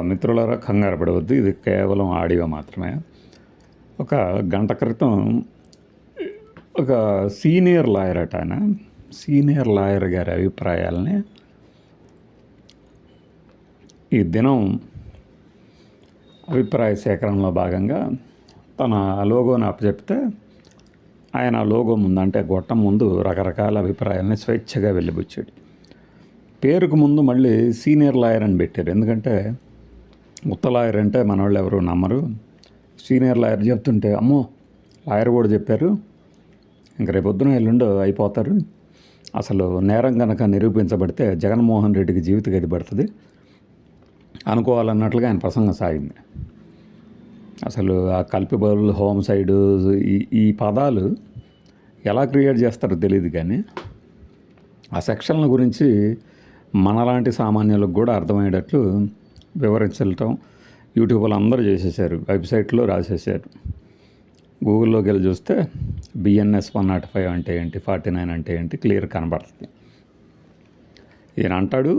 మిత్రులారా కంగారు పడవద్దు. ఇది కేవలం ఆడియో మాత్రమే. ఒక గంట క్రితం ఒక సీనియర్ లాయర్ అట ఆయన. సీనియర్ లాయర్ గారి అభిప్రాయాలని ఈ దినం అభిప్రాయ సేకరణలో భాగంగా తన లోగోని అప్పచెప్తే ఆయన లోగో ముందు అంటే గొట్టం ముందు రకరకాల అభిప్రాయాలని స్వేచ్ఛగా వెళ్ళిపుచ్చాడు. పేరుకు ముందు మళ్ళీ సీనియర్ లాయర్ అని పెట్టారు. ఎందుకంటే ఉత్త లాయర్ అంటే మన వాళ్ళు ఎవరు నమ్మరు. సీనియర్ లాయర్ చెప్తుంటే అమ్మో లాయర్ కూడా చెప్పారు, ఇంక రేపొద్దున ఎల్లుండో అయిపోతారు, అసలు నేరం కనుక నిరూపించబడితే జగన్మోహన్ రెడ్డికి జీవిత గతి పడుతుంది అనుకోవాలన్నట్లుగా ఆయన ప్రసంగం సాగింది. అసలు ఆ కల్పిబుల్ హోమ్ సైడు ఈ పదాలు ఎలా క్రియేట్ చేస్తారో తెలియదు, కానీ ఆ సెక్షన్ల గురించి మనలాంటి సామాన్యులకు కూడా అర్థమయ్యేటట్లు వివరించటం యూట్యూబ్లో అందరూ చేసేసారు, వెబ్సైట్లో రాసేసారు. గూగుల్లోకి వెళ్ళి చూస్తే బిఎన్ఎస్ 105 అంటే ఏంటి, 49 అంటే ఏంటి క్లియర్ కనబడుతుంది. ఈయన అంటాడు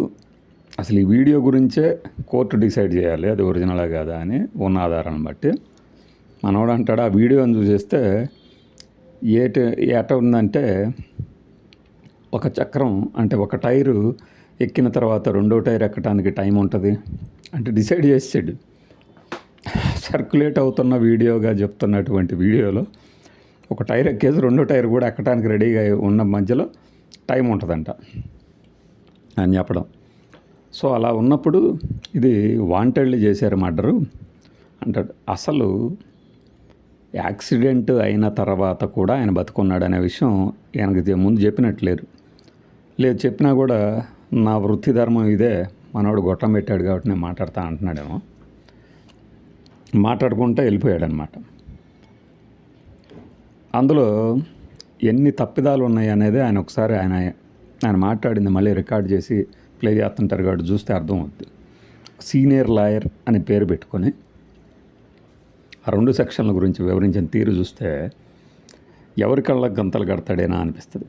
అసలు ఈ వీడియో గురించే కోర్టు డిసైడ్ చేయాలి అది ఒరిజినలా కాదా అని ఉన్న ఆధారాన్ని బట్టి. మనోడు అంటాడు ఆ వీడియోని చూసేస్తే ఏట ఉందంటే ఒక చక్రం అంటే ఒక టైరు ఎక్కిన తర్వాత రెండో టైర్ ఎక్కడానికి టైం ఉంటుంది అంటే డిసైడ్ చేసాడు. సర్క్యులేట్ అవుతున్న వీడియోగా చెప్తున్నటువంటి వీడియోలో ఒక టైర్ ఎక్కేసి రెండో టైర్ కూడా ఎక్కడానికి రెడీగా ఉన్న మధ్యలో టైం ఉంటుందంట అని చెప్పడం. సో అలా ఉన్నప్పుడు ఇది వాంటెడ్లీ చేశారు మర్డరు అంటాడు. అసలు యాక్సిడెంట్ అయిన తర్వాత కూడా ఆయన బతుకున్నాడు అనే విషయం ఆయనకి ముందు చెప్పినట్లేరు. లేదు చెప్పినా కూడా నా వృత్తి ధర్మం ఇదే, మనోడు గొట్టం పెట్టాడు కాబట్టి నేను మాట్లాడతా అంటున్నాడేమో. మాట్లాడుకుంటే వెళ్ళిపోయాడు అనమాట. అందులో ఎన్ని తప్పిదాలు ఉన్నాయి అనేది ఆయన ఒకసారి ఆయన మాట్లాడింది మళ్ళీ రికార్డ్ చేసి ప్లే చేస్తుంటారు కాబట్టి చూస్తే అర్థం అవుతుంది. సీనియర్ లాయర్ అని పేరు పెట్టుకొని ఆ 2 సెక్షన్ల గురించి వివరించిన తీరు చూస్తే ఎవరి కళ్ళకు గంతలు కడతాడేనా అనిపిస్తుంది.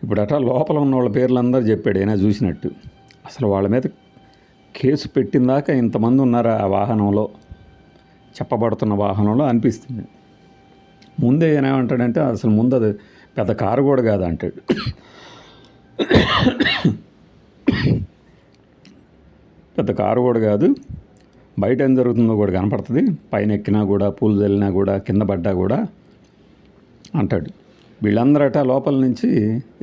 ఇప్పుడు అట్లా లోపల ఉన్న వాళ్ళ పేర్లు అందరూ చెప్పాడు అయినా చూసినట్టు. అసలు వాళ్ళ మీద కేసు పెట్టిందాక ఇంతమంది ఉన్నారా ఆ వాహనంలో, చెప్పబడుతున్న వాహనంలో అనిపిస్తుంది. ముందే ఏమంటాడంటే అసలు ముందు అది పెద్ద కారు కూడా కాదు అంటాడు. పెద్ద కారు కూడా కాదు, బయట ఏం జరుగుతుందో కూడా కనపడుతుంది, పైన ఎక్కినా కూడా పూలు చల్లినా కూడా కింద పడ్డా కూడా అంటాడు. వీళ్ళందరట లోపల నుంచి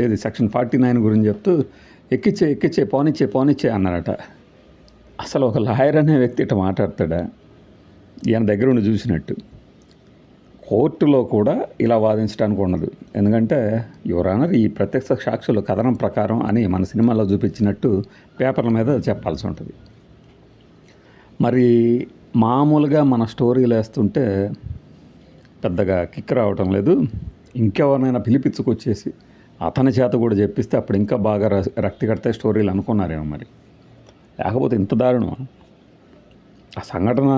ఏది సెక్షన్ 49 గురించి చెప్తూ ఎక్కిచ్చే పోనిచ్చే అన్నారట. అసలు ఒక లాయర్ అనే వ్యక్తి ఇట్లా మాట్లాడతాడా? ఈయన దగ్గర ఉండి చూసినట్టు. కోర్టులో కూడా ఇలా వాదించడానికి ఉండదు. ఎందుకంటే యువర్ ఆనర్ ఈ ప్రత్యక్ష సాక్షుల కథనం ప్రకారం అని మన సినిమాలో చూపించినట్టు పేపర్ల మీద చెప్పాల్సి ఉంటుంది. మరి మామూలుగా మన స్టోరీలు వేస్తుంటే పెద్దగా కిక్ రావటం లేదు. ఇంకెవరినైనా పిలిపించుకొచ్చేసి అతని చేత కూడా చెప్పిస్తే అప్పుడు ఇంకా బాగా రక్తి కడితే స్టోరీలు అనుకున్నారేమో. మరి లేకపోతే ఇంత దారుణం. ఆ సంఘటన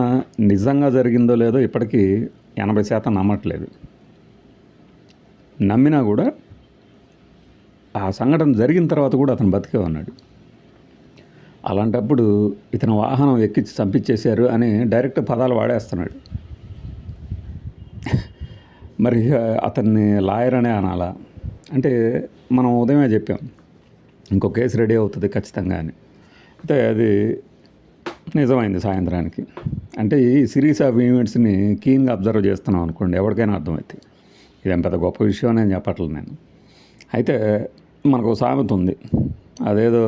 నిజంగా జరిగిందో లేదో ఇప్పటికీ 80% నమ్మట్లేదు. నమ్మినా కూడా ఆ సంఘటన జరిగిన తర్వాత కూడా అతను బతికే ఉన్నాడు. అలాంటప్పుడు ఇతను వాహనం ఎక్కించి చంపించేశారు అని డైరెక్ట్ పదాలు వాడేస్తున్నాడు. మరి అతన్ని లాయర్ అనే అనాలా? అంటే మనం ఉదయమే చెప్పాం ఇంకో కేసు రెడీ అవుతుంది ఖచ్చితంగా అని. అయితే అది నిజమైంది సాయంత్రానికి. అంటే ఈ సిరీస్ ఆఫ్ ఈవెంట్స్ని కీన్గా అబ్జర్వ్ చేస్తున్నాం అనుకోండి, ఎవరికైనా అర్థమవుతుంది. ఇదేం పెద్ద గొప్ప విషయం నేను చెప్పట్లేదు నేను. అయితే మనకు సామెత ఉంది, అదేదో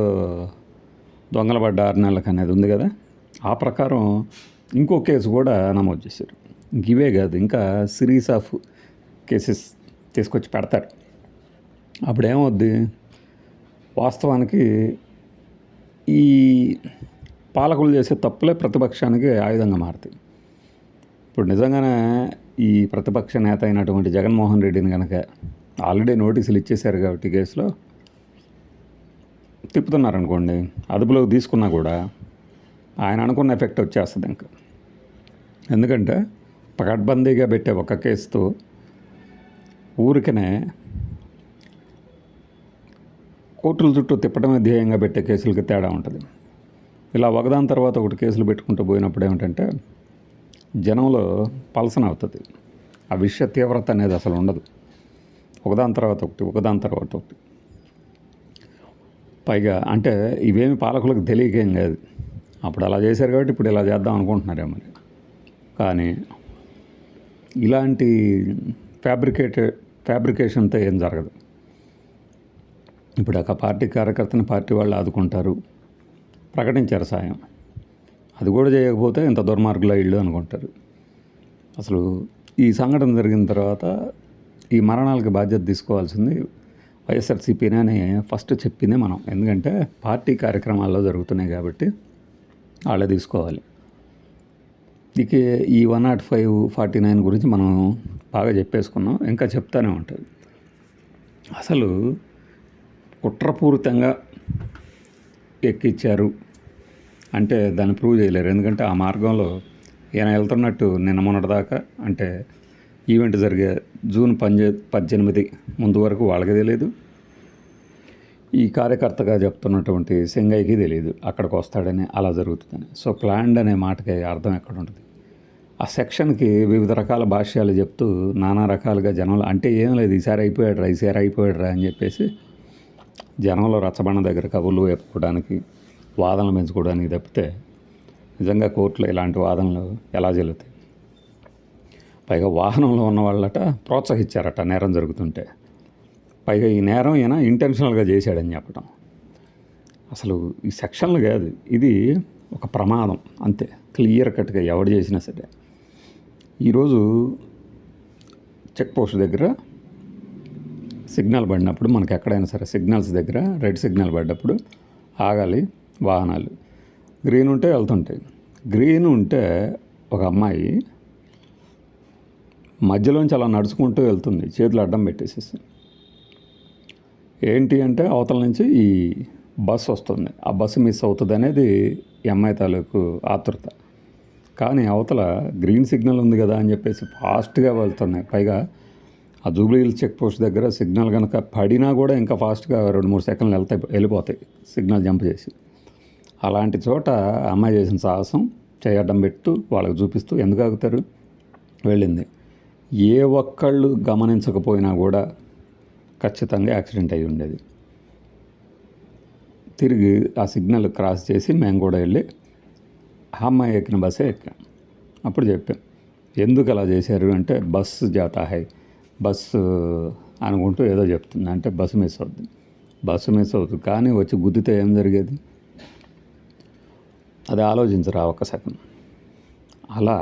దొంగల పడ్డ 6 నెలలకు అనేది ఉంది కదా, ఆ ప్రకారం ఇంకో కేసు కూడా నమోదు చేశారు. ఇవే కాదు ఇంకా సిరీస్ ఆఫ్ కేసెస్ తీసుకొచ్చి పెడతారు. అప్పుడేమవుద్ది, వాస్తవానికి ఈ పాలకులు చేసే తప్పులే ప్రతిపక్షానికి ఆయుధంగా మారుతాయి. ఇప్పుడు నిజంగానే ఈ ప్రతిపక్ష నేత అయినటువంటి జగన్మోహన్ రెడ్డిని కనుక ఆల్రెడీ నోటీసులు ఇచ్చేశారు కాబట్టి కేసులో తిప్పుతున్నారనుకోండి, అదుపులోకి తీసుకున్నా కూడా ఆయన అనుకున్న ఎఫెక్ట్ వచ్చేస్తుంది ఇంకా. ఎందుకంటే పకడ్బందీగా పెట్టే ఒక కేసుతో ఊరికనే కోర్టుల చుట్టూ తిప్పడమే ధ్యేయంగా పెట్టే కేసులకి తేడా ఉంటుంది. ఇలా ఒకదాని తర్వాత ఒకటి కేసులు పెట్టుకుంటూ పోయినప్పుడు ఏమిటంటే జనంలో పలసన అవుతుంది. ఆ విషయ తీవ్రత అనేది అసలు ఉండదు. ఒకదాని తర్వాత ఒకటి. పైగా అంటే ఇవేమి పాలకులకు తెలియకేం కాదు. అప్పుడు అలా చేశారు కాబట్టి ఇప్పుడు ఇలా చేద్దాం అనుకుంటున్నారేమో. కానీ ఇలాంటి ఫ్యాబ్రికేషన్తో ఏం జరగదు. ఇప్పుడు ఒక పార్టీ కార్యకర్తని పార్టీ వాళ్ళు ఆదుకుంటారు, ప్రకటించారు సాయం. అది కూడా చేయకపోతే ఇంత దుర్మార్గుల ఇళ్ళు అనుకుంటారు. అసలు ఈ సంఘటన జరిగిన తర్వాత ఈ మరణాలకు బాధ్యత తీసుకోవాల్సింది వైఎస్ఆర్సీపీనే అని ఫస్ట్ చెప్పింది మనం. ఎందుకంటే పార్టీ కార్యక్రమాల్లో జరుగుతున్నాయి కాబట్టి వాళ్ళే తీసుకోవాలి. ఇక ఈ 105/49 గురించి మనం బాగా చెప్పేసుకున్నాం, ఇంకా చెప్తానే ఉంటుంది. అసలు కుట్రపూరితంగా ఎక్కిచ్చారు అంటే దాన్ని ప్రూవ్ చేయలేరు. ఎందుకంటే ఆ మార్గంలో ఈయన వెళ్తున్నట్టు నిన్న మొన్నటిదాకా అంటే ఈవెంట్ జరిగే జూన్ 18 ముందు వరకు వాళ్ళకి తెలియదు. ఈ కార్యకర్తగా చెప్తున్నటువంటి సింగయ్యకి తెలియదు అక్కడికి వస్తాడని, అలా జరుగుతుందని. సో ప్లాన్డ్ అనే మాటకి అర్థం ఎక్కడ ఉంటుంది? ఆ సెక్షన్కి వివిధ రకాల భాష్యాలు చెప్తూ నానా రకాలుగా జనంలో అంటే ఏం లేదు, ఈసారి అయిపోయాడురా అని చెప్పేసి జనంలో రచ్చబండ దగ్గర కబుర్లు వేపుకోవడానికి, వాదనలు పెంచుకోవడానికి తప్పితే నిజంగా కోర్టులో ఇలాంటి వాదనలు ఎలా జరుగుతాయి? పైగా వాహనంలో ఉన్న వాళ్ళట ప్రోత్సహించారట నేరం జరుగుతుంటే. పైగా ఈ నేరం ఈయన ఇంటెన్షనల్గా చేశాడని చెప్పడం. అసలు ఈ సెక్షన్లు కాదు, ఇది ఒక ప్రమాదం అంతే, క్లియర్ కట్గా ఎవడు చేసినా సరే. ఈరోజు చెక్ పోస్ట్ దగ్గర సిగ్నల్ పడినప్పుడు మనకి ఎక్కడైనా సరే సిగ్నల్స్ దగ్గర రెడ్ సిగ్నల్ పడ్డప్పుడు ఆగాలి వాహనాలు. గ్రీన్ ఉంటే వెళ్తుంటాయి. గ్రీన్ ఉంటే ఒక అమ్మాయి మధ్యలోంచి అలా నడుచుకుంటూ వెళ్తుంది, చేతులు అడ్డం పెట్టేసేసి. ఏంటి అంటే అవతల నుంచి ఈ బస్సు వస్తుంది, ఆ బస్సు మిస్ అవుతుంది అనేది ఈ అమ్మాయి తాలూకు ఆతృత. కానీ అవతల గ్రీన్ సిగ్నల్ ఉంది కదా అని చెప్పేసి ఫాస్ట్గా వెళ్తున్నాయి. పైగా ఆ జూబ్లీ హిల్స్ చెక్ పోస్ట్ దగ్గర సిగ్నల్ కనుక పడినా కూడా ఇంకా ఫాస్ట్గా 2-3 సెకండ్లు వెళ్ళిపోతాయి సిగ్నల్ జంప్ చేసి. అలాంటి చోట అమ్మాయి చేసిన సాహసం చేయడం పెట్టు వాళ్ళకి చూపిస్తూ ఎందుకు ఆగుతారు వెళ్ళింది. ఏ ఒక్కళ్ళు గమనించకపోయినా కూడా ఖచ్చితంగా యాక్సిడెంట్ అయి ఉండేది. తిరిగి ఆ సిగ్నల్ క్రాస్ చేసి మేము కూడా వెళ్ళి ఆ అమ్మాయి ఎక్కిన బస్సే ఎక్కాం. అప్పుడు చెప్పాం ఎందుకు అలా చేశారు అంటే బస్సు జాతా హై, బస్సు అనుకుంటూ ఏదో చెప్తుంది. అంటే బస్సు మిస్ అవుతుంది కానీ వచ్చి గుద్దితే ఏం జరిగేది? అది ఆలోచించరా ఒక్క సెకండ్. అలా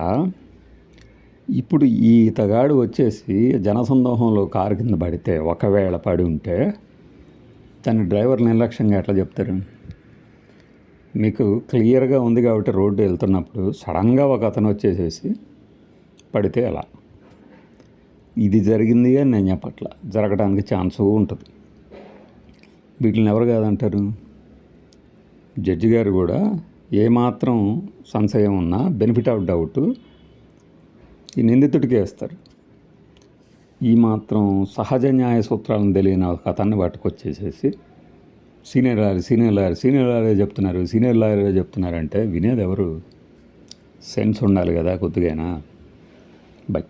ఇప్పుడు ఈ ఇతగాడు వచ్చేసి జనసందోహంలో కారు కింద పడితే ఒకవేళ పడి ఉంటే దాన్ని డ్రైవర్ నిర్లక్ష్యంగా ఎట్లా చెప్తారు? మీకు క్లియర్గా ఉంది కాబట్టి రోడ్డు వెళ్తున్నప్పుడు సడన్గా ఒక అతను వచ్చేసేసి పడితే ఎలా? ఇది జరిగింది అని నేను చెప్పట్లా, జరగడానికి ఛాన్స్ ఉంటుంది. వీటిని ఎవరు కాదంటారు? జడ్జి గారు కూడా ఏమాత్రం సంశయం ఉన్నా బెనిఫిట్ ఆఫ్ డౌట్ ఈ నిందితుడికే వేస్తారు. ఈ మాత్రం సహజ న్యాయ సూత్రాలను తెలియని ఒక అతన్ని పట్టుకొచ్చేసేసి సీనియర్ లాయరే చెప్తున్నారంటే వినేది ఎవరు? సెన్స్ ఉండాలి కదా కొద్దిగైనా. బై.